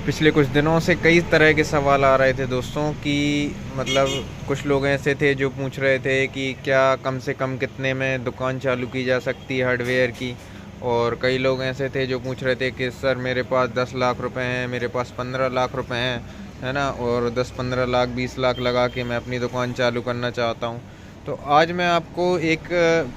पिछले कुछ दिनों से कई तरह के सवाल आ रहे थे दोस्तों कि मतलब कुछ लोग ऐसे थे जो पूछ रहे थे कि क्या कम से कम कितने में दुकान चालू की जा सकती है हार्डवेयर की। और कई लोग ऐसे थे जो पूछ रहे थे कि सर मेरे पास 10 लाख रुपए हैं, मेरे पास 15 लाख रुपए हैं, है ना, और 10-15 लाख 20 लाख लगा के मैं अपनी दुकान चालू करना चाहता हूँ। तो आज मैं आपको एक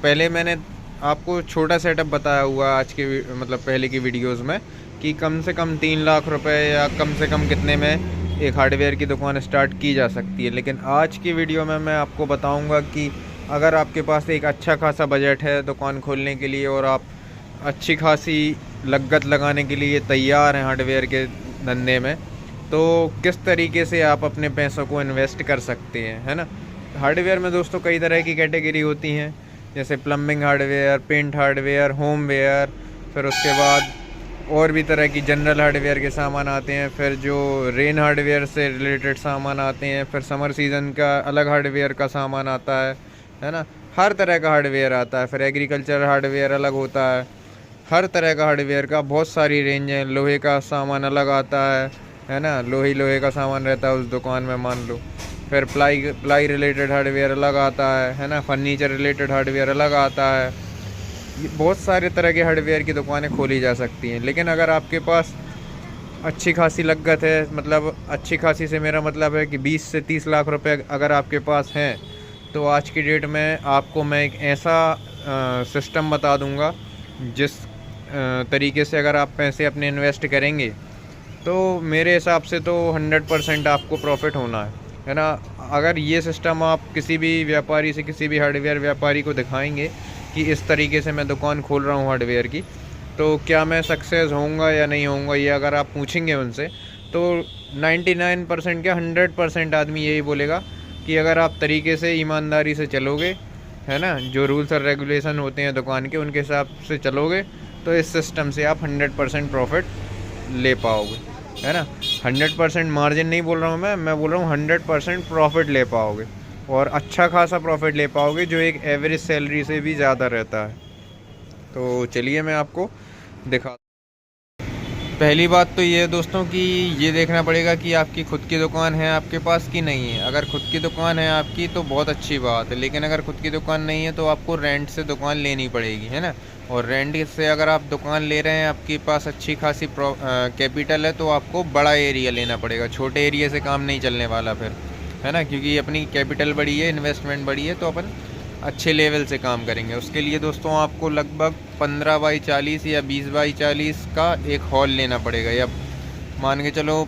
पहले मैंने आपको छोटा सेटअप बताया हुआ आज के मतलब पहले की वीडियोस में कि कम से कम 3 लाख रुपए या कम से कम कितने में एक हार्डवेयर की दुकान स्टार्ट की जा सकती है। लेकिन आज की वीडियो में मैं आपको बताऊंगा कि अगर आपके पास एक अच्छा खासा बजट है दुकान खोलने के लिए और आप अच्छी खासी लागत लगाने के लिए तैयार हैं हार्डवेयर के धंधे में, तो किस तरीके से आप अपने पैसों को इन्वेस्ट कर सकते हैं, है ना। हार्डवेयर में दोस्तों कई तरह की कैटेगरी होती हैं, जैसे plumbing hardware, paint hardware, homeware, फिर उसके बाद और भी तरह की जनरल हार्डवेयर के सामान आते हैं, फिर जो रेन हार्डवेयर से रिलेटेड सामान आते हैं, फिर समर सीज़न का अलग हार्डवेयर का सामान आता है ना। हर तरह का हार्डवेयर आता है। फिर एग्रीकल्चर हार्डवेयर अलग होता हर तरह का हार्डवेयर का बहुत सारी रेंज है। लोहे का सामान अलग आता है ना, लोहे का सामान रहता है उस दुकान में, मान लो। फिर प्लाई रिलेटेड हार्डवेयर अलग आता है ना, फर्नीचर रिलेटेड हार्डवेयर अलग आता है। बहुत सारे तरह के हार्डवेयर की दुकानें खोली जा सकती हैं। लेकिन अगर आपके पास अच्छी खासी लागत है, मतलब अच्छी खासी से मेरा मतलब है कि 20 से 30 लाख रुपए अगर आपके पास हैं, तो आज की डेट में आपको मैं एक ऐसा सिस्टम बता दूंगा जिस तरीके से अगर आप पैसे अपने इन्वेस्ट करेंगे तो मेरे हिसाब से तो 100% आपको प्रॉफिट होना है ना। अगर ये सिस्टम आप किसी भी व्यापारी से, किसी भी हार्डवेयर व्यापारी को दिखाएंगे कि इस तरीके से मैं दुकान खोल रहा हूँ हार्डवेयर की, तो क्या मैं सक्सेस होऊंगा या नहीं होऊंगा, ये अगर आप पूछेंगे उनसे, तो 99% क्या 100% आदमी यही बोलेगा कि अगर आप तरीके से ईमानदारी से चलोगे, है ना, जो रूल्स और रेगुलेशन होते हैं दुकान के उनके हिसाब से चलोगे, तो इस सिस्टम से आप 100% प्रॉफिट ले पाओगे, है ना। 100% मार्जिन नहीं बोल रहा हूँ मैं बोल रहा हूँ 100% प्रॉफिट ले पाओगे, और अच्छा खासा प्रॉफिट ले पाओगे जो एक एवरेज सैलरी से भी ज़्यादा रहता है। तो चलिए मैं आपको दिखा। पहली बात तो ये है दोस्तों कि ये देखना पड़ेगा कि आपकी खुद की दुकान है आपके पास कि नहीं है। अगर खुद की दुकान है आपकी तो बहुत अच्छी बात है, लेकिन अगर खुद की दुकान नहीं है तो आपको रेंट से दुकान लेनी पड़ेगी, है ना। और रेंट से अगर आप दुकान ले रहे हैं, आपके पास अच्छी खासी कैपिटल है, तो आपको बड़ा एरिया लेना पड़ेगा। छोटे एरिया से काम नहीं चलने वाला फिर, है ना, क्योंकि अपनी कैपिटल बड़ी है, इन्वेस्टमेंट बड़ी है, तो अपन अच्छे लेवल से काम करेंगे। उसके लिए दोस्तों आपको लगभग 15x40 या 20x40 का एक हॉल लेना पड़ेगा, या मान के चलो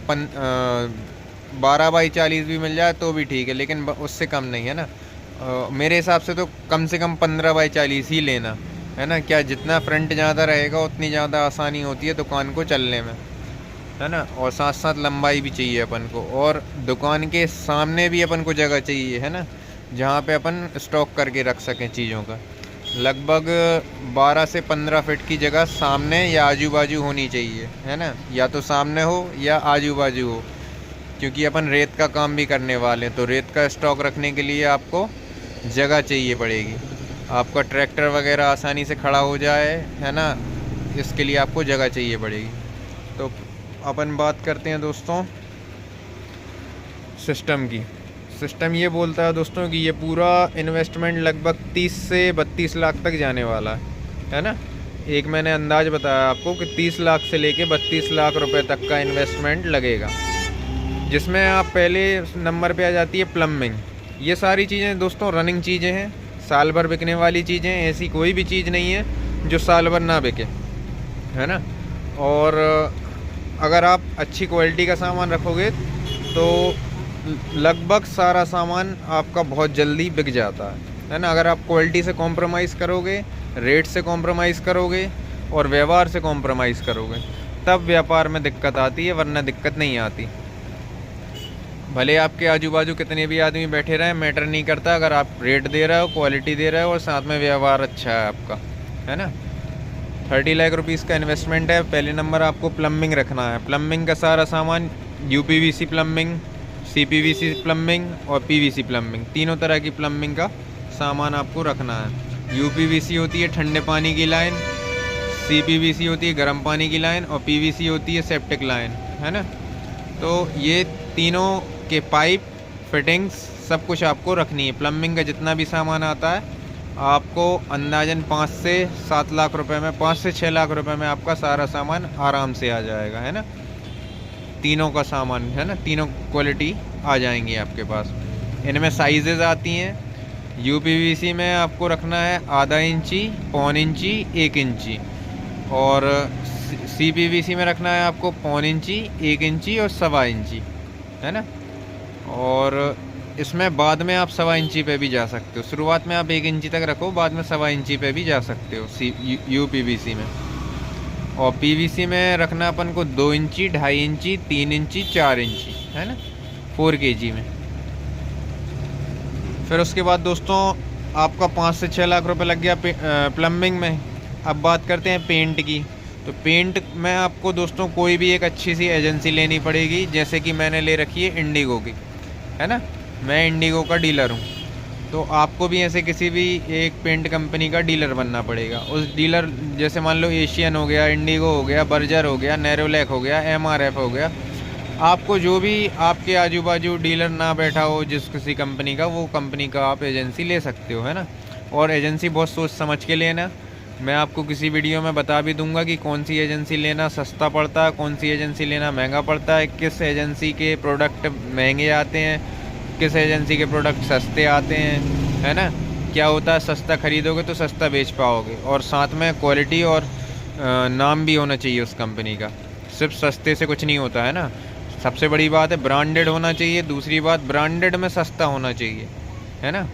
12x40 भी मिल जाए तो भी ठीक है, लेकिन उससे कम नहीं, है ना। मेरे हिसाब से तो कम से कम 15x40 ही लेना, है ना। क्या जितना फ्रंट ज़्यादा रहेगा उतनी ज़्यादा आसानी होती है दुकान को चलने में, है ना। और साथ साथ लंबाई भी चाहिए अपन को, और दुकान के सामने भी अपन को जगह चाहिए, है ना, जहाँ पे अपन स्टॉक करके रख सकें चीज़ों का। लगभग 12 से 15 फीट की जगह सामने या आजू बाजू होनी चाहिए, है ना, या तो सामने हो या आजू बाजू हो, क्योंकि अपन रेत का काम भी करने वाले हैं, तो रेत का स्टॉक रखने के लिए आपको जगह चाहिए पड़ेगी। आपका ट्रैक्टर वगैरह आसानी से खड़ा हो जाए, है ना, इसके लिए आपको जगह चाहिए पड़ेगी। तो अपन बात करते हैं दोस्तों सिस्टम की। सिस्टम ये बोलता है दोस्तों कि ये पूरा इन्वेस्टमेंट लगभग 30 से 32 लाख तक जाने वाला है ना। एक मैंने अंदाज बताया आपको कि 30 लाख से लेके 32 लाख रुपए तक का इन्वेस्टमेंट लगेगा, जिसमें आप पहले नंबर पे आ जाती है प्लम्बिंग। ये सारी चीज़ें दोस्तों रनिंग चीज़ें हैं, साल भर बिकने वाली चीज़ें। ऐसी कोई भी चीज़ नहीं है जो साल भर ना बिके, है ना। और अगर आप अच्छी क्वालिटी का सामान रखोगे तो लगभग सारा सामान आपका बहुत जल्दी बिक जाता है ना। अगर आप क्वालिटी से कॉम्प्रोमाइज़ करोगे, रेट से कॉम्प्रोमाइज़ करोगे और व्यवहार से कॉम्प्रोमाइज़ करोगे, तब व्यापार में दिक्कत आती है, वरना दिक्कत नहीं आती। भले आपके आजू बाजू कितने भी आदमी बैठे रहें, मैटर नहीं करता, अगर आप रेट दे रहे हो, क्वालिटी दे रहे हो और साथ में व्यवहार अच्छा है आपका, है ना। 30 लाख रुपीज़ का इन्वेस्टमेंट है। पहले नंबर आपको प्लम्बिंग रखना है। प्लम्बिंग का सारा सामान UPVC प्लम्बिंग, CPVC प्लम्बिंग और PVC प्लम्बिंग, तीनों तरह की प्लम्बिंग का सामान आपको रखना है। UPVC होती है ठंडे पानी की लाइन, CPVC होती है गर्म पानी की लाइन और PVC होती है सेप्टिक लाइन, है ना। तो ये तीनों के पाइप फिटिंग्स सब कुछ आपको रखनी है। प्लम्बिंग का जितना भी सामान आता है आपको अंदाजन 5 से 7 लाख रुपए में, 5 से 6 लाख रुपए में आपका सारा सामान आराम से आ जाएगा, है ना। तीनों का सामान, है ना, तीनों क्वालिटी आ जाएंगी आपके पास। इनमें साइजेज आती हैं। यूपीवीसी में आपको रखना है आधा इंची, पौन इंची, 1 इंची, और सीपीवीसी में रखना है आपको पौन इंची, 1 इंची और 1.25 इंची, है ना। और इसमें बाद में आप 1.25 इंची पे भी जा सकते हो। शुरुआत में आप 1 इंची तक रखो, बाद में 1.25 इंची पे भी जा सकते हो यूपीवीसी में। और पीवीसी में रखना अपन को 2 इंची, 2.5 इंची, 3 इंची, 4 इंची, है ना, 4 kg में। फिर उसके बाद दोस्तों आपका 5 से 6 लाख रुपए लग गया प्लम्बिंग में। अब बात करते हैं पेंट की। तो पेंट में आपको दोस्तों कोई भी एक अच्छी सी एजेंसी लेनी पड़ेगी, जैसे कि मैंने ले रखी है इंडिगो की, है ना। मैं इंडिगो का डीलर हूँ, तो आपको भी ऐसे किसी भी एक पेंट कंपनी का डीलर बनना पड़ेगा। उस डीलर जैसे मान लो एशियन हो गया, इंडिगो हो गया, बर्जर हो गया, नेरोलैक हो गया, MRF हो गया। आपको जो भी आपके आजू बाजू डीलर ना बैठा हो जिस किसी कंपनी का, वो कंपनी का आप एजेंसी ले सकते हो, है ना। और एजेंसी बहुत सोच समझ के लेना। मैं आपको किसी वीडियो में बता भी दूंगा कि कौन सी एजेंसी लेना सस्ता पड़ता है, कौन सी एजेंसी लेना महंगा पड़ता है, किस एजेंसी के प्रोडक्ट महंगे आते हैं, किस एजेंसी के प्रोडक्ट सस्ते आते हैं, है ना। क्या होता है, सस्ता खरीदोगे तो सस्ता बेच पाओगे, और साथ में क्वालिटी और नाम भी होना चाहिए उस कंपनी का। सिर्फ सस्ते से कुछ नहीं होता, है ना। सबसे बड़ी बात है ब्रांडेड होना चाहिए। दूसरी बात, ब्रांडेड में सस्ता होना चाहिए, है ना।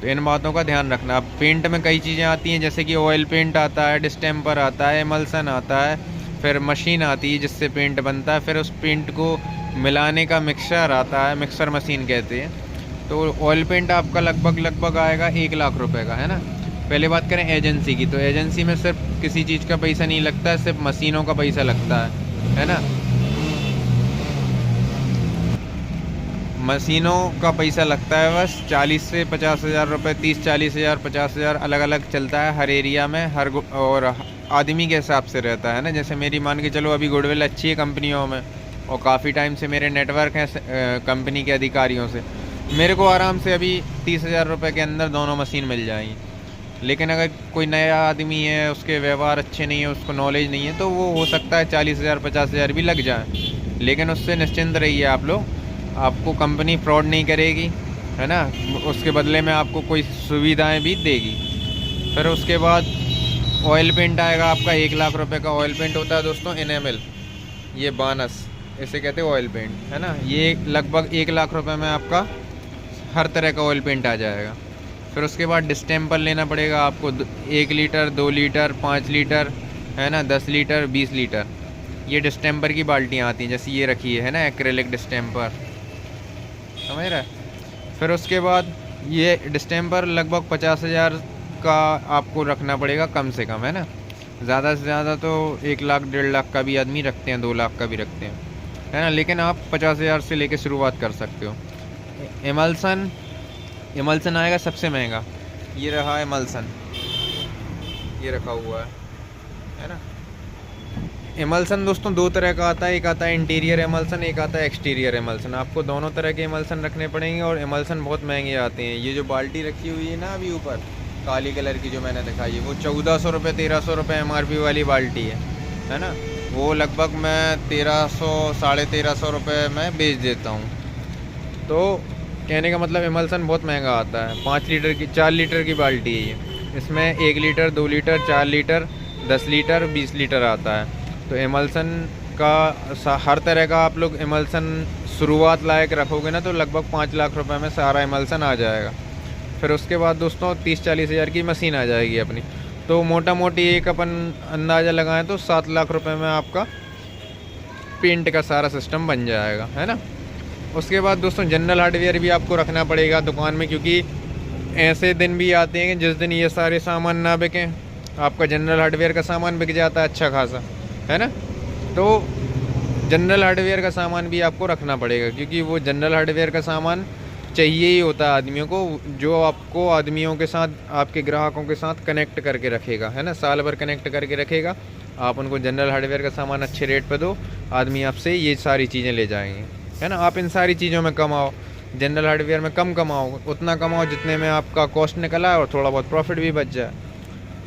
तो इन बातों का ध्यान रखना। अब पेंट में कई चीज़ें आती हैं, जैसे कि ऑयल पेंट आता है, डिस्टेम्पर आता है, एमल्सन आता है, फिर मशीन आती है जिससे पेंट बनता है, फिर उस पेंट को मिलाने का मिक्सर आता है, मिक्सर मशीन कहते हैं। तो ऑयल पेंट आपका लगभग आएगा 1 लाख रुपए का, है ना। पहले बात करें एजेंसी की, तो एजेंसी में सिर्फ किसी चीज़ का पैसा नहीं लगता है, सिर्फ मशीनों का पैसा लगता है ना। मशीनों का पैसा लगता है बस 40 से 50 हज़ार रुपये, 30-40 हज़ार, 50 हज़ार, अलग अलग चलता है हर एरिया में, और आदमी के हिसाब से रहता है ना। जैसे मेरी मान के चलो अभी गुडविल अच्छी है कंपनियों में, और काफ़ी टाइम से मेरे नेटवर्क हैं कंपनी के अधिकारियों से, मेरे को आराम से अभी 30 हज़ार रुपये के अंदर दोनों मशीन मिल जाएंगी। लेकिन अगर कोई नया आदमी है, उसके व्यवहार अच्छे नहीं है, उसको नॉलेज नहीं है, तो वो हो सकता है 40 हज़ार 50 हज़ार भी लग जाए। लेकिन उससे निश्चिंत रहिए आप लोग, आपको कंपनी फ्रॉड नहीं करेगी, है ना। उसके बदले में आपको कोई सुविधाएं भी देगी। फिर उसके बाद ऑयल पेंट आएगा आपका 1 लाख रुपए का। ऑयल पेंट होता है दोस्तों एनेमल, ये बानस इसे कहते हैं ऑयल पेंट, है ना। ये लगभग 1 लाख रुपए में आपका हर तरह का ऑयल पेंट आ जाएगा। फिर उसके बाद डिस्टेम्पर लेना पड़ेगा आपको, 1 लीटर, 2 लीटर, 5 लीटर, है ना, 10 लीटर, 20 लीटर। ये डिस्टेम्पर की बाल्टियाँ आती हैं, जैसे ये रखी है ना, एक्रेलिक डिस्टेम्पर, समझ रहा है। फिर उसके बाद ये डिस्टेम्पर लगभग 50 हज़ार का आपको रखना पड़ेगा कम से कम, है ना। ज़्यादा से ज़्यादा तो 1 लाख 1.5 लाख का भी आदमी रखते हैं, 2 लाख का भी रखते हैं, है ना। लेकिन आप 50 हज़ार से लेके शुरुआत कर सकते हो। एमल्सन आएगा सबसे महंगा, ये रहा एमल्सन, ये रखा हुआ है ना। एमल्सन दोस्तों 2 तरह का आता है, एक आता है इंटीरियर एमल्सन, एक आता है एक्सटीरियर एमल्सन। आपको दोनों तरह के एमल्सन रखने पड़ेंगे, और एमल्सन बहुत महंगे आते हैं। ये जो बाल्टी रखी हुई है ना अभी ऊपर काली कलर की जो मैंने दिखाई है, वो 1400 रुपये 1300 रुपये MRP वाली बाल्टी है ना। वो लगभग मैं 1300 साढ़े 1300 रुपये में बेच देता हूँ। तो कहने का मतलब एमल्सन बहुत महंगा आता है। 5 लीटर की 4 लीटर की बाल्टी है ये, इसमें 1 litre, 2 litre, 4 litre, 10 litre, 20 litre आता है। तो एमल्सन का हर तरह का आप लोग एमल्सन शुरुआत लायक रखोगे ना, तो लगभग 5 लाख रुपए में सारा एमल्सन आ जाएगा। फिर उसके बाद दोस्तों 30-40 हज़ार की मशीन आ जाएगी अपनी। तो मोटा मोटी एक अपन अंदाज़ा लगाएं तो 7 लाख रुपए में आपका पेंट का सारा सिस्टम बन जाएगा, है ना। उसके बाद दोस्तों जनरल हार्डवेयर भी आपको रखना पड़ेगा दुकान में, क्योंकि ऐसे दिन भी आते हैं जिस दिन ये सारे सामान ना बिकें, आपका जनरल हार्डवेयर का सामान बिक जाता है अच्छा खासा, है ना। तो जनरल हार्डवेयर का सामान भी आपको रखना पड़ेगा, क्योंकि वो जनरल हार्डवेयर का सामान चाहिए ही होता है आदमियों को, जो आपको आदमियों के साथ, आपके ग्राहकों के साथ कनेक्ट करके रखेगा, है ना। साल भर कनेक्ट करके रखेगा। आप उनको जनरल हार्डवेयर का सामान अच्छे रेट पे दो, आदमी आपसे ये सारी चीज़ें ले जाएंगे, है ना। आप इन सारी चीज़ों में कमाओ, जनरल हार्डवेयर में कम कमाओ, उतना कमाओ जितने में आपका कॉस्ट निकल आए और थोड़ा बहुत प्रॉफिट भी बच जाए।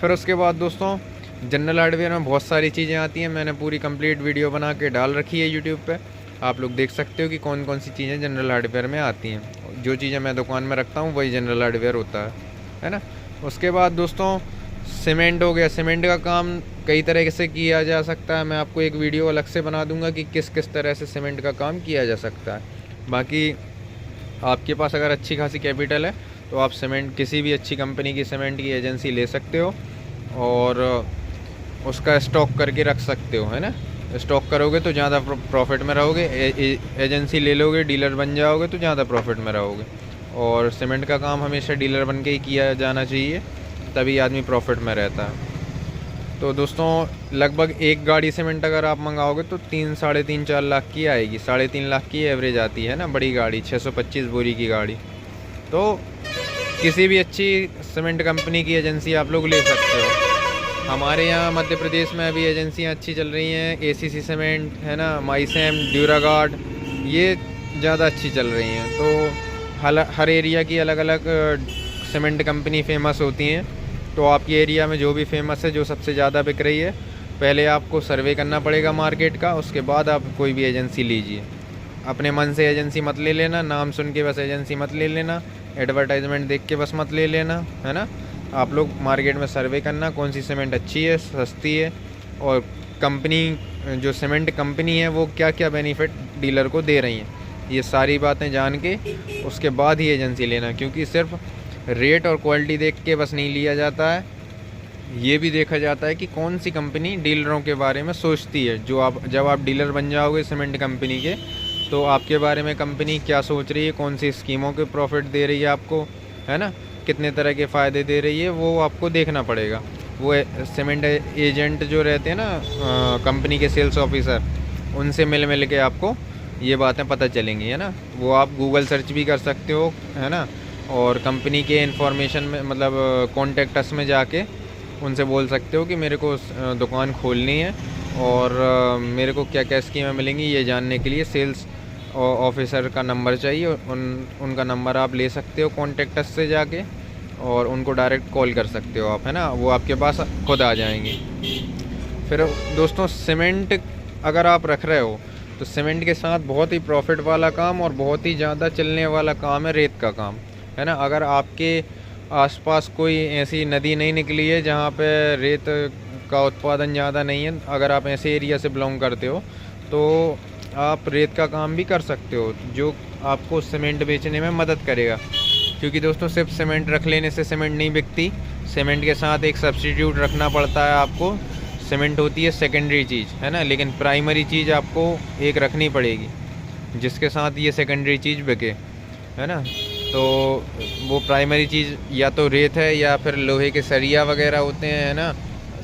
फिर उसके बाद दोस्तों जनरल हार्डवेयर में बहुत सारी चीज़ें आती हैं, मैंने पूरी कंप्लीट वीडियो बना के डाल रखी है यूट्यूब पे, आप लोग देख सकते हो कि कौन कौन सी चीज़ें जनरल हार्डवेयर में आती हैं। जो चीज़ें मैं दुकान में रखता हूँ वही जनरल हार्डवेयर होता है ना। उसके बाद दोस्तों सीमेंट हो गया। सीमेंट का काम कई तरह से किया जा सकता है, मैं आपको एक वीडियो अलग से बना दूंगा कि किस किस तरह से सीमेंट का काम किया जा सकता है। बाकी आपके पास अगर अच्छी खासी कैपिटल है तो आप सीमेंट किसी भी अच्छी कंपनी की सीमेंट की एजेंसी ले सकते हो और उसका स्टॉक करके रख सकते हो, है ना। स्टॉक करोगे तो ज़्यादा प्रॉफिट में रहोगे, एजेंसी ले लोगे, डीलर बन जाओगे तो ज़्यादा प्रॉफिट में रहोगे। और सीमेंट का काम हमेशा डीलर बन के ही किया जाना चाहिए, तभी आदमी प्रॉफिट में रहता है। तो दोस्तों लगभग एक गाड़ी सीमेंट अगर आप मंगाओगे तो 3, साढ़े 3, 4 लाख की आएगी, 3.5 लाख की एवरेज आती है ना बड़ी गाड़ी, 625 बोरी की गाड़ी। तो किसी भी अच्छी सीमेंट कंपनी की एजेंसी आप लोग ले सकते हो। हमारे यहाँ मध्य प्रदेश में अभी एजेंसियाँ अच्छी चल रही हैं, एसीसी सीमेंट है ना, माइसेम, ड्यूरागार्ड, ये ज़्यादा अच्छी चल रही हैं। तो हर एरिया की अलग अलग सीमेंट कंपनी फेमस होती हैं। तो आपके एरिया में जो भी फेमस है, जो सबसे ज़्यादा बिक रही है, पहले आपको सर्वे करना पड़ेगा मार्केट का, उसके बाद आप कोई भी एजेंसी लीजिए। अपने मन से एजेंसी मत ले लेना, नाम सुन के बस एजेंसी मत ले लेना, एडवर्टाइजमेंट देख के बस मत ले लेना, है ना। आप लोग मार्केट में सर्वे करना कौन सी सीमेंट अच्छी है, सस्ती है, और कंपनी जो सीमेंट कंपनी है वो क्या क्या बेनिफिट डीलर को दे रही हैं, ये सारी बातें जान के उसके बाद ही एजेंसी लेना। क्योंकि सिर्फ रेट और क्वालिटी देख के बस नहीं लिया जाता है, ये भी देखा जाता है कि कौन सी कंपनी डीलरों के बारे में सोचती है। जब आप डीलर बन जाओगे सीमेंट कंपनी के, तो आपके बारे में कंपनी क्या सोच रही है, कौन सी स्कीमों के प्रॉफिट दे रही है आपको, है ना, कितने तरह के फ़ायदे दे रही है, वो आपको देखना पड़ेगा। वो सीमेंट एजेंट जो रहते हैं ना, कंपनी के सेल्स ऑफिसर, उनसे मिल के आपको ये बातें पता चलेंगी, है ना। वो आप गूगल सर्च भी कर सकते हो, है ना, और कंपनी के इन्फॉर्मेशन में मतलब कॉन्टेक्ट में जाके उनसे बोल सकते हो कि मेरे को दुकान खोलनी है और मेरे को क्या क्या स्कीमें मिलेंगी ये जानने के लिए सेल्स ऑफिसर का नंबर चाहिए। उनका नंबर आप ले सकते हो कॉन्टेक्ट से जाके, और उनको डायरेक्ट कॉल कर सकते हो आप, है ना, वो आपके पास खुद आ जाएंगे। फिर दोस्तों सीमेंट अगर आप रख रहे हो तो सीमेंट के साथ बहुत ही प्रॉफिट वाला काम और बहुत ही ज़्यादा चलने वाला काम है रेत का काम, है ना। अगर आपके आसपास कोई ऐसी नदी नहीं निकली है जहाँ पे रेत का उत्पादन ज़्यादा नहीं है, अगर आप ऐसे एरिया से बिलोंग करते हो तो आप रेत का काम भी कर सकते हो, जो आपको सीमेंट बेचने में मदद करेगा। क्योंकि दोस्तों सिर्फ सीमेंट रख लेने से सीमेंट नहीं बिकती, सीमेंट के साथ एक सब्स्टिट्यूट रखना पड़ता है आपको। सीमेंट होती है सेकेंडरी चीज़, है ना, लेकिन प्राइमरी चीज़ आपको एक रखनी पड़ेगी जिसके साथ ये सेकेंडरी चीज़ बिके, है ना। तो वो प्राइमरी चीज़ या तो रेत है या फिर लोहे के सरिया वगैरह होते हैं, है ना।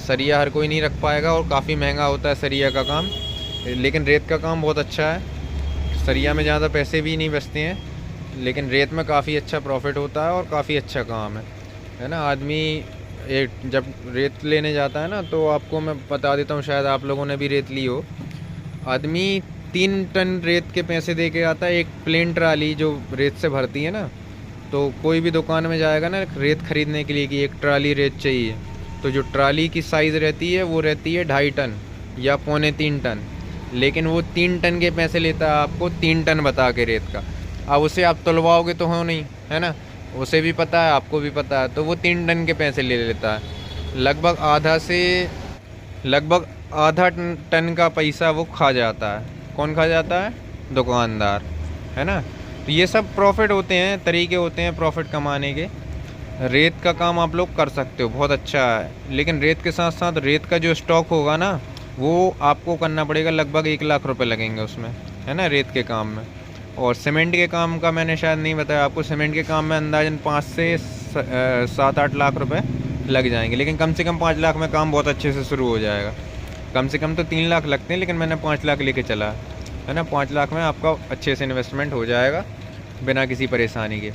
सरिया हर कोई नहीं रख पाएगा और काफ़ी महंगा होता है सरिया का काम, लेकिन रेत का काम बहुत अच्छा है। सरिया में ज़्यादा पैसे भी नहीं बचते हैं, लेकिन रेत में काफ़ी अच्छा प्रॉफिट होता है और काफ़ी अच्छा काम है ना। आदमी जब रेत लेने जाता है ना, तो आपको मैं बता देता हूँ, शायद आप लोगों ने भी रेत ली हो। आदमी 3 टन रेत के पैसे दे के आता है, एक प्लेन ट्राली जो रेत से भरती है ना। तो कोई भी दुकान में जाएगा ना रेत ख़रीदने के लिए कि एक ट्राली रेत चाहिए, तो जो ट्राली की साइज़ रहती है वो रहती है 2.5 टन या 2.25 टन, लेकिन वो 3 टन के पैसे लेता है आपको 3 टन बता के रेत का। अब उसे आप तुलवाओगे तो हो नहीं, है ना, उसे भी पता है आपको भी पता है, तो वो 3 टन के पैसे ले लेता है। लगभग आधा टन का पैसा वो खा जाता है। कौन खा जाता है? दुकानदार, है ना। तो ये सब प्रॉफिट होते हैं, तरीके होते हैं प्रॉफिट कमाने के। रेत का काम आप लोग कर सकते हो, बहुत अच्छा है, लेकिन रेत के साथ साथ रेत का जो स्टॉक होगा ना, वो आपको करना पड़ेगा। लगभग 1 लाख रुपए लगेंगे उसमें, है ना, रेत के काम में। और सीमेंट के काम का मैंने शायद नहीं बताया आपको, सीमेंट के काम में अंदाजन 5 से 7-8 लाख रुपए लग जाएंगे, लेकिन कम से कम 5 लाख में काम बहुत अच्छे से शुरू हो जाएगा। कम से कम तो 3 लाख लगते हैं, लेकिन मैंने 5 लाख लेके चला, है ना। 5 लाख में आपका अच्छे से इन्वेस्टमेंट हो जाएगा बिना किसी परेशानी के।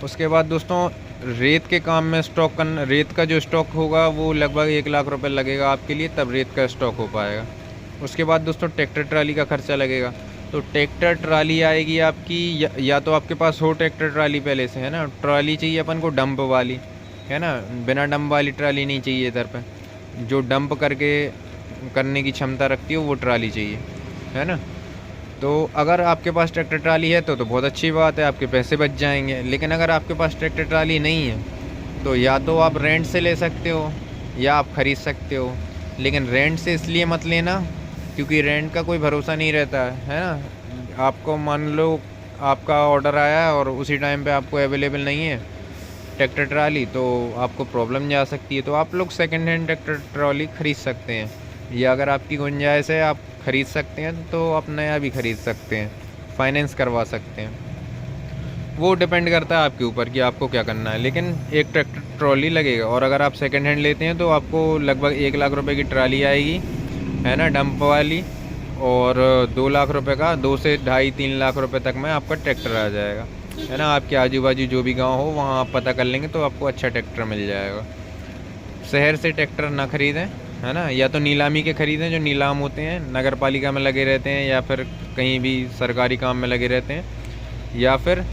उसके बाद दोस्तों रेत के काम में स्टॉक करना, रेत का जो स्टॉक होगा वो लगभग 1 लाख रुपए लगेगा आपके लिए, तब रेत का स्टॉक हो पाएगा। उसके बाद दोस्तों ट्रैक्टर ट्राली का खर्चा लगेगा। तो ट्रैक्टर ट्राली आएगी आपकी, या तो आपके पास हो ट्रैक्टर ट्राली पहले से, है ना। ट्राली चाहिए अपन को डंप वाली, है ना, बिना डंप वाली ट्राली नहीं चाहिए इधर पे। जो डंप करके करने की क्षमता रखती है वो ट्राली चाहिए, है ना। तो अगर आपके पास ट्रैक्टर ट्राली है तो बहुत अच्छी बात है, आपके पैसे बच जाएंगे। लेकिन अगर आपके पास ट्रैक्टर ट्राली नहीं है तो या तो आप रेंट से ले सकते हो या आप ख़रीद सकते हो। लेकिन रेंट से इसलिए मत लेना क्योंकि रेंट का कोई भरोसा नहीं रहता है ना। आपको मान लो आपका ऑर्डर आया है और उसी टाइम पे आपको अवेलेबल नहीं है ट्रैक्टर ट्राली, तो आपको प्रॉब्लम जा सकती है। तो आप लोग सेकंड हैंड ट्रैक्टर ट्रॉली ख़रीद सकते हैं, या अगर आपकी गुंजाइश है आप ख़रीद सकते हैं तो आप नया भी ख़रीद सकते हैं, फाइनेंस करवा सकते हैं। वो डिपेंड करता है आपके ऊपर कि आपको क्या करना है। लेकिन एक ट्रैक्टर ट्रॉली लगेगा, और अगर आप सेकंड हैंड लेते हैं तो आपको लगभग 1 लाख रुपए की ट्राली आएगी, है ना, डंप वाली। और 2 लाख रुपए का, 2 से 2.5-3 लाख रुपए तक में आपका ट्रैक्टर आ जाएगा, है ना। आपके आजू बाजू जो भी गांव हो वहाँ आप पता कर लेंगे तो आपको अच्छा ट्रैक्टर मिल जाएगा। शहर से ट्रैक्टर ना ख़रीदें, है ना, या तो नीलामी के ख़रीदें, जो नीलाम होते हैं नगर पालिका में लगे रहते हैं या फिर कहीं भी सरकारी काम में लगे रहते हैं, या फिर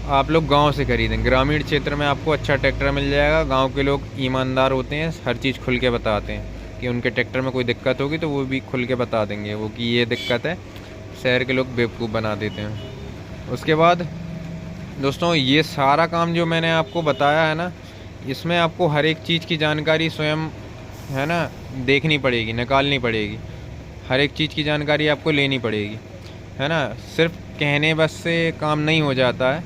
आप लोग गांव से ख़रीदें। ग्रामीण क्षेत्र में आपको अच्छा ट्रैक्टर मिल जाएगा। गांव के लोग ईमानदार होते हैं, हर चीज़ खुल के बताते हैं कि उनके ट्रैक्टर में कोई दिक्कत होगी तो वो भी खुल के बता देंगे वो कि ये दिक्कत है। शहर के लोग बेवकूफ़ बना देते हैं। उसके बाद दोस्तों ये सारा काम जो मैंने आपको बताया है ना, इसमें आपको हर एक चीज़ की जानकारी स्वयं, है ना, देखनी पड़ेगी, निकालनी पड़ेगी। हर एक चीज़ की जानकारी आपको लेनी पड़ेगी, है ना। सिर्फ कहने बस से काम नहीं हो जाता है,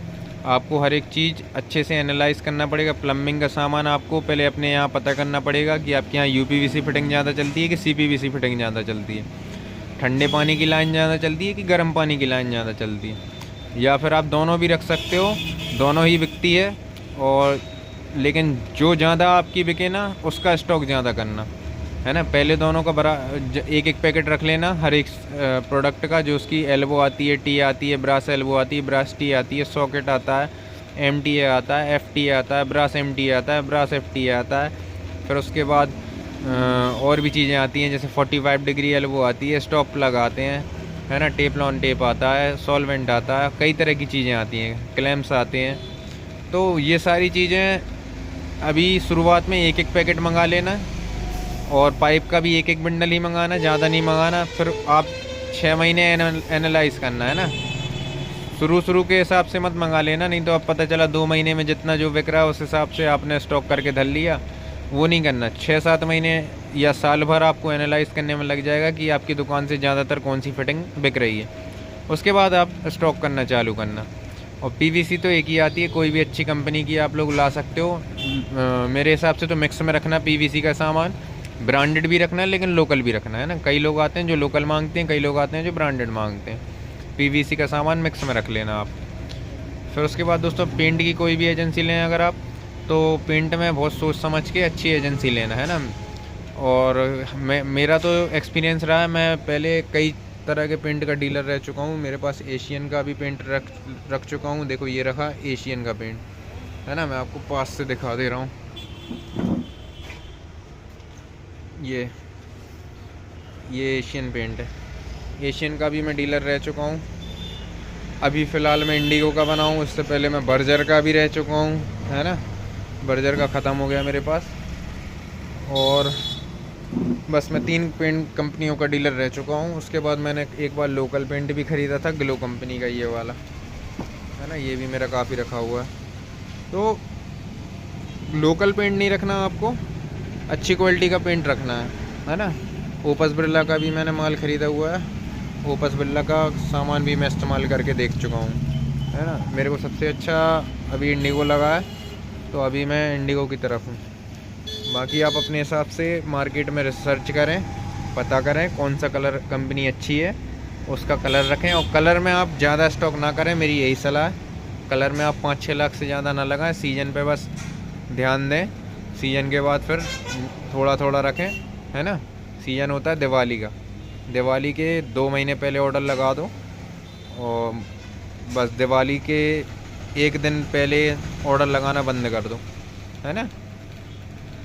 आपको हर एक चीज़ अच्छे से एनालाइज़ करना पड़ेगा। प्लम्बिंग का सामान आपको पहले अपने यहाँ पता करना पड़ेगा कि आपके यहाँ यूपीवीसी फिटिंग ज़्यादा चलती है कि सीपीवीसी फिटिंग ज़्यादा चलती है, ठंडे पानी की लाइन ज़्यादा चलती है कि गर्म पानी की लाइन ज़्यादा चलती है, या फिर आप दोनों भी रख सकते हो, दोनों ही बिकती है। और लेकिन जो ज़्यादा आपकी बिके ना उसका स्टॉक ज़्यादा करना, है ना। पहले दोनों का एक एक पैकेट रख लेना हर एक प्रोडक्ट का, जो उसकी एल्बो आती है, टी आती है, ब्रास एल्बो आती है, ब्रास टी आती है, सॉकेट आता है, एमटीए आता है, एफटीए आता है, ब्रास एमटीए आता है, ब्रास एफटीए आता है। फिर उसके बाद और भी चीज़ें आती हैं, जैसे 45 डिग्री एल्बो आती है, स्टॉप प्लग आते हैं, है ना, टेपलॉन टेप आता है, सॉल्वेंट आता है, कई तरह की चीज़ें आती हैं, क्लैम्प्स आते हैं। तो ये सारी चीज़ें अभी शुरुआत में एक एक पैकेट मंगा लेना, और पाइप का भी एक एक बंडल ही मंगाना, ज़्यादा नहीं मंगाना। फिर आप 6 महीने एनालाइज़ करना, है ना। शुरू के हिसाब से मत मंगा लेना, नहीं तो अब पता चला 2 महीने में जितना जो बिक रहा है उस हिसाब से आपने स्टॉक करके धर लिया। वो नहीं करना। 6-7 महीने या साल भर आपको एनालाइज़ करने में लग जाएगा कि आपकी दुकान से ज़्यादातर कौन सी फिटिंग बिक रही है। उसके बाद आप स्टॉक करना चालू करना। और पीवीसी तो एक ही आती है, कोई भी अच्छी कंपनी की आप लोग ला सकते हो। मेरे हिसाब से तो मिक्स में रखना पीवीसी का सामान, ब्रांडेड भी रखना है लेकिन लोकल भी रखना, है ना। कई लोग आते हैं जो लोकल मांगते हैं, कई लोग आते हैं जो ब्रांडेड मांगते हैं। पीवीसी का सामान मिक्स में रख लेना आप। फिर उसके बाद दोस्तों पेंट की कोई भी एजेंसी लें अगर आप, तो पेंट में बहुत सोच समझ के अच्छी एजेंसी लेना, है ना। और मेरा तो एक्सपीरियंस रहा है, मैं पहले कई तरह के पेंट का डीलर रह चुका हूँ। मेरे पास एशियन का भी पेंट रख चुका हूँ। देखो ये रखा एशियन का पेंट, है ना। मैं आपको पास से दिखा दे रहा हूँ। ये एशियन पेंट है, एशियन का भी मैं डीलर रह चुका हूँ। अभी फ़िलहाल मैं इंडिगो का बना हूँ, इससे पहले मैं बर्जर का भी रह चुका हूँ, है ना। बर्जर का ख़त्म हो गया मेरे पास, और बस मैं 3 पेंट कंपनियों का डीलर रह चुका हूँ। उसके बाद मैंने एक बार लोकल पेंट भी ख़रीदा था, ग्लो कंपनी का ये वाला, है ना। ये भी मेरा काफ़ी रखा हुआ है। तो लोकल पेंट नहीं रखना, आपको अच्छी क्वालिटी का पेंट रखना है ना। ओपस बिरला का भी मैंने माल ख़रीदा हुआ है। ओपस बिरला का सामान भी मैं इस्तेमाल करके देख चुका हूँ, है ना। मेरे को सबसे अच्छा अभी इंडिगो लगा है, तो अभी मैं इंडिगो की तरफ हूँ। बाकी आप अपने हिसाब से मार्केट में रिसर्च करें, पता करें कौन सा कलर कंपनी अच्छी है, उसका कलर रखें। और कलर में आप ज़्यादा स्टॉक ना करें, मेरी यही सलाह है। कलर में आप 5-6 लाख से ज़्यादा ना लगाएं। सीजन पे बस ध्यान दें, सीजन के बाद फिर थोड़ा थोड़ा रखें, है ना। सीजन होता है दिवाली का, दिवाली के 2 महीने पहले ऑर्डर लगा दो, और बस दिवाली के एक दिन पहले ऑर्डर लगाना बंद कर दो, है ना,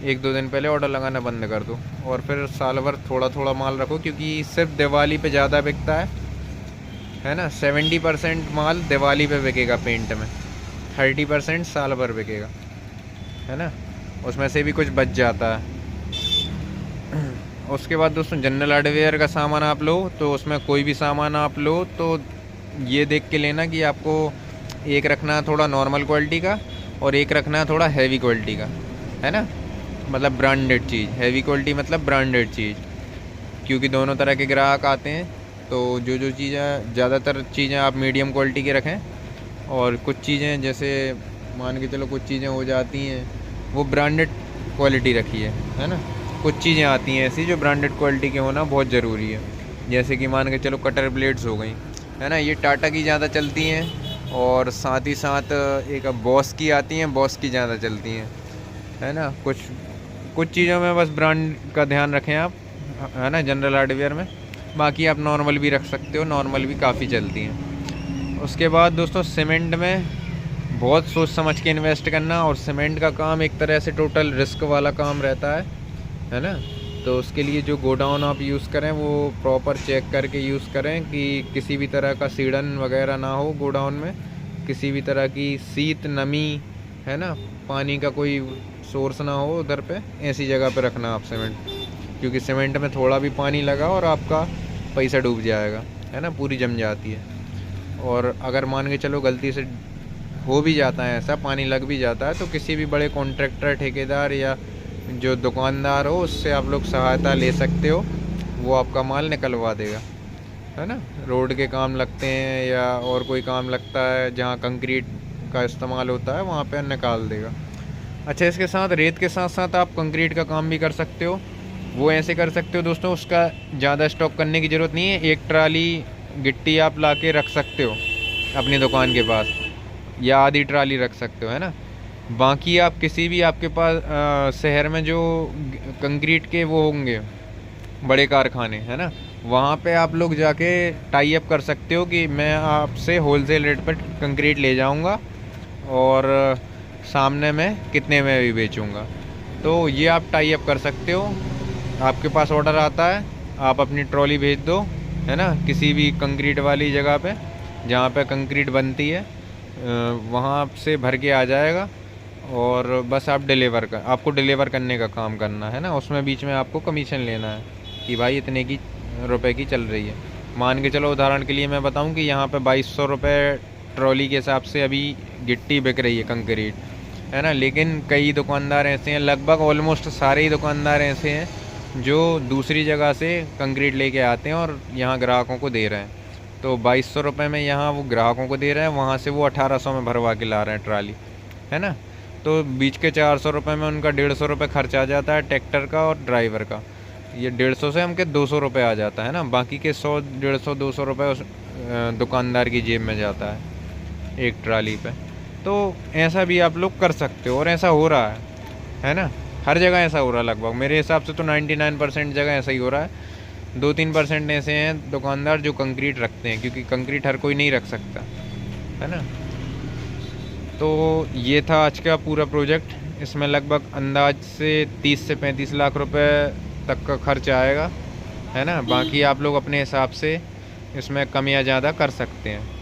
1-2 दिन पहले ऑर्डर लगाना बंद कर दो और फिर साल भर थोड़ा थोड़ा माल रखो, क्योंकि सिर्फ दिवाली पे ज़्यादा बिकता है ना। 70% माल दिवाली पे बिकेगा पेंट में, 30% साल भर बिकेगा, है ना, उसमें से भी कुछ बच जाता है। उसके बाद दोस्तों जनरल हार्डवेयर का सामान आप लो तो उसमें कोई भी सामान आप लो तो ये देख के लेना कि आपको एक रखना है थोड़ा नॉर्मल क्वालिटी का और एक रखना है थोड़ा हैवी क्वालिटी का, है ना, मतलब ब्रांडेड चीज़। हैवी क्वालिटी मतलब ब्रांडेड चीज़, क्योंकि दोनों तरह के ग्राहक आते हैं। तो जो चीज़ें ज़्यादातर चीज़ें आप मीडियम क्वालिटी की रखें, और कुछ चीज़ें जैसे मान के चलो कुछ चीज़ें हो जाती हैं वो ब्रांडेड क्वालिटी रखी है ना। कुछ चीज़ें आती हैं ऐसी जो ब्रांडेड क्वालिटी के होना बहुत ज़रूरी है, जैसे कि मान के चलो कटर ब्लेड्स हो गई, है ना, ये टाटा की ज़्यादा चलती हैं, और साथ ही साथ एक बॉस की आती हैं, बॉस की ज़्यादा चलती हैं, है ना। कुछ चीज़ों में बस ब्रांड का ध्यान रखें आप, है ना, जनरल हार्डवेयर में। बाकी आप नॉर्मल भी रख सकते हो, नॉर्मल भी काफ़ी चलती हैं। उसके बाद दोस्तों सीमेंट में बहुत सोच समझ के इन्वेस्ट करना, और सीमेंट का काम एक तरह से टोटल रिस्क वाला काम रहता है ना। तो उसके लिए जो गोडाउन आप यूज़ करें वो प्रॉपर चेक करके यूज़ करें कि किसी भी तरह का सीड़न वगैरह ना हो गोडाउन में, किसी भी तरह की शीत नमी, है ना, पानी का कोई सोर्स ना हो उधर पे। ऐसी जगह पे रखना आप सीमेंट, क्योंकि सीमेंट में थोड़ा भी पानी लगा और आपका पैसा डूब जाएगा, है ना, पूरी जम जाती है। और अगर मान के चलो गलती से हो भी जाता है ऐसा, पानी लग भी जाता है, तो किसी भी बड़े कॉन्ट्रैक्टर, ठेकेदार या जो दुकानदार हो उससे आप लोग सहायता ले सकते हो, वो आपका माल निकलवा देगा, है ना। रोड के काम लगते हैं या और कोई काम लगता है जहाँ कंक्रीट का इस्तेमाल होता है, वहाँ पे निकाल देगा। अच्छा, इसके साथ रेत के साथ साथ आप कंक्रीट का काम भी कर सकते हो। वो ऐसे कर सकते हो दोस्तों, उसका ज़्यादा स्टॉक करने की ज़रूरत नहीं है। एक ट्राली गिट्टी आप ला के रख सकते हो अपनी दुकान के पास, या आधी ट्राली रख सकते हो, है ना। बाकी आप किसी भी आपके पास शहर में जो कंक्रीट के वो होंगे बड़े कारखाने, है ना, वहाँ पे आप लोग जाके टाई अप कर सकते हो कि मैं आपसे होलसेल रेट पर कंक्रीट ले जाऊँगा और सामने में कितने में भी बेचूँगा। तो ये आप टाई अप कर सकते हो। आपके पास ऑर्डर आता है, आप अपनी ट्रॉली भेज दो, है ना, किसी भी कंक्रीट वाली जगह पे जहाँ पे कंक्रीट बनती है, वहाँ से भर के आ जाएगा, और बस आपको डिलीवर करने का काम करना है ना। उसमें बीच में आपको कमीशन लेना है कि भाई इतने की रुपए की चल रही है। मान के चलो उदाहरण के लिए मैं बताऊं कि यहाँ पे 2200 रुपये ट्रॉली के हिसाब से अभी गिट्टी बिक रही है कंक्रीट, है ना। लेकिन कई दुकानदार ऐसे हैं, लगभग ऑलमोस्ट सारे ही दुकानदार ऐसे हैं जो दूसरी जगह से कंक्रीट लेके आते हैं और यहाँ ग्राहकों को दे रहे हैं। तो 2200 रुपये में यहाँ वो ग्राहकों को दे रहे हैं, वहाँ से वो 1800 में भरवा के ला रहे हैं ट्राली, है ना। तो बीच के 400 रुपये में उनका 150 रुपये खर्च आ जाता है ट्रैक्टर का और ड्राइवर का। ये 150 से हमके 200 रुपये आ जाता है ना, बाकी के 100, 150, 200 रुपये उस दुकानदार की जेब में जाता है एक ट्राली पे। तो ऐसा भी आप लोग कर सकते हो, और ऐसा हो रहा है ना, हर जगह ऐसा हो रहा है लगभग। मेरे हिसाब से तो 99% जगह ऐसा ही हो रहा है। 2-3% ऐसे हैं दुकानदार जो कंक्रीट रखते हैं, क्योंकि कंक्रीट हर कोई नहीं रख सकता, है ना। तो ये था आज का पूरा प्रोजेक्ट। इसमें लगभग अंदाज से 30 से 35 लाख रुपए तक का खर्च आएगा, है ना। बाकी आप लोग अपने हिसाब से इसमें कम या ज़्यादा कर सकते हैं।